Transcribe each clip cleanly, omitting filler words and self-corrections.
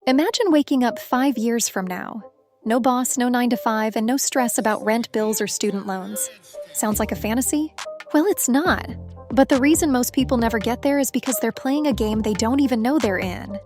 Imagine waking up 5 years from now. No boss, no 9 to 5, and no stress about rent, bills, or student loans. Sounds like a fantasy? Well, it's not. But the reason most people never get there is because they're playing a game they don't even know they're in.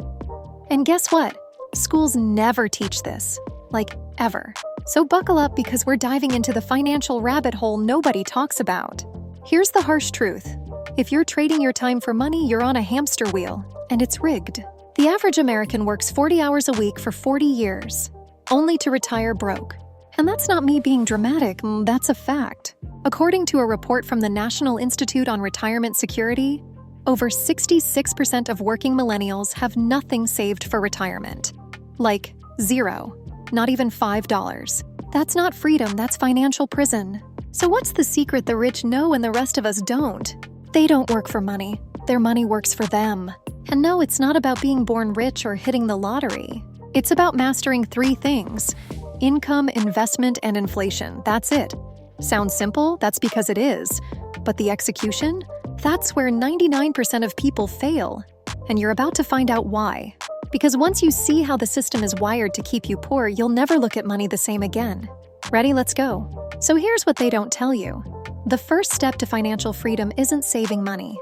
And guess what? Schools never teach this. Like, ever. So buckle up because we're diving into the financial rabbit hole nobody talks about. Here's the harsh truth. If you're trading your time for money, you're on a hamster wheel, and it's rigged. The average American works 40 hours a week for 40 years, only to retire broke. And that's not me being dramatic, that's a fact. According to a report from the National Institute on Retirement Security, over 66% of working millennials have nothing saved for retirement. Like, zero. Not even $5. That's not freedom, that's financial prison. So what's the secret the rich know and the rest of us don't? They don't work for money. Their money works for them. And no, it's not about being born rich or hitting the lottery. It's about mastering 3 things: income, investment, and inflation. That's it. Sounds simple? That's because it is. But the execution? That's where 99% of people fail. And you're about to find out why. Because once you see how the system is wired to keep you poor, you'll never look at money the same again. Ready? Let's go. So here's what they don't tell you. The first step to financial freedom isn't saving money.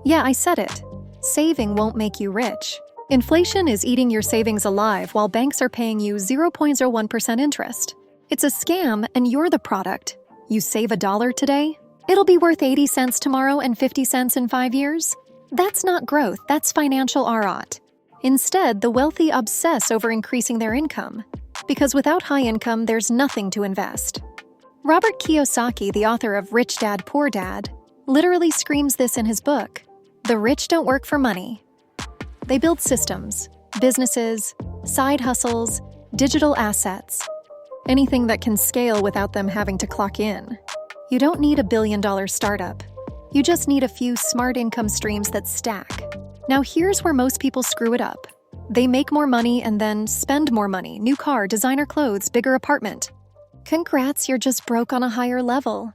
Yeah, I said it. Saving won't make you rich. Inflation is eating your savings alive while banks are paying you 0.01% interest. It's a scam and you're the product. You save $1 today, it'll be worth 80 cents tomorrow and 50 cents in 5 years. That's not growth, that's financial rot. Instead, the wealthy obsess over increasing their income, because without high income, there's nothing to invest. Robert Kiyosaki, the author of Rich Dad, Poor Dad, literally screams this in his book. The rich don't work for money. They build systems, businesses, side hustles, digital assets, anything that can scale without them having to clock in. You don't need a billion-dollar startup. You just need a few smart income streams that stack. Now here's where most people screw it up. They make more money and then spend more money. New car, designer clothes, bigger apartment. Congrats, you're just broke on a higher level.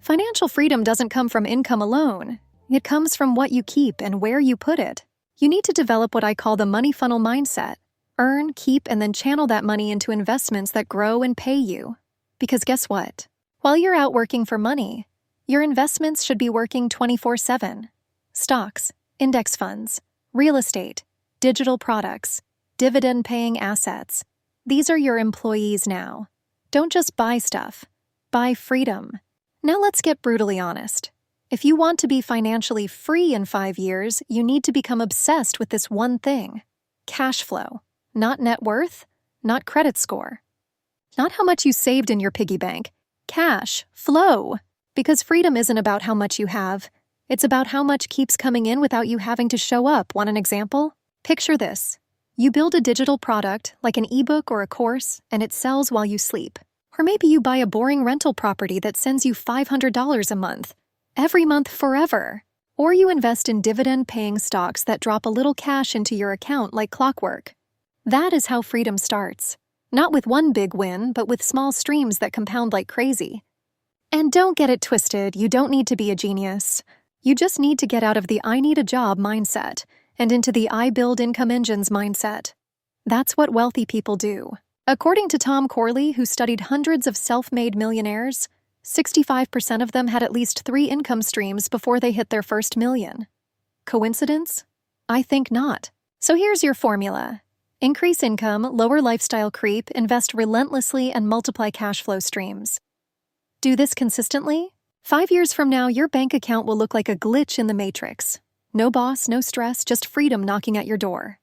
Financial freedom doesn't come from income alone. It comes from what you keep and where you put it. You need to develop what I call the money funnel mindset. Earn, keep, and then channel that money into investments that grow and pay you. Because guess what? While you're out working for money, your investments should be working 24/7. Stocks, index funds, real estate, digital products, dividend-paying assets. These are your employees now. Don't just buy stuff. Buy freedom. Now let's get brutally honest. If you want to be financially free in 5 years, you need to become obsessed with this one thing. Cash flow. Not net worth, not credit score. Not how much you saved in your piggy bank. Cash flow. Because freedom isn't about how much you have. It's about how much keeps coming in without you having to show up. Want an example? Picture this. You build a digital product, like an ebook or a course, and it sells while you sleep. Or maybe you buy a boring rental property that sends you $500 a month. Every month forever. Or you invest in dividend-paying stocks that drop a little cash into your account like clockwork. That is how freedom starts. Not with one big win, but with small streams that compound like crazy. And don't get it twisted, you don't need to be a genius. You just need to get out of the I need a job mindset and into the I build income engines mindset. That's what wealthy people do. According to Tom Corley, who studied hundreds of self-made millionaires, 65% of them had at least 3 income streams before they hit their first million. Coincidence? I think not. So here's your formula. Increase income, lower lifestyle creep, invest relentlessly, and multiply cash flow streams. Do this consistently? 5 years from now, your bank account will look like a glitch in the matrix. No boss, no stress, just freedom knocking at your door.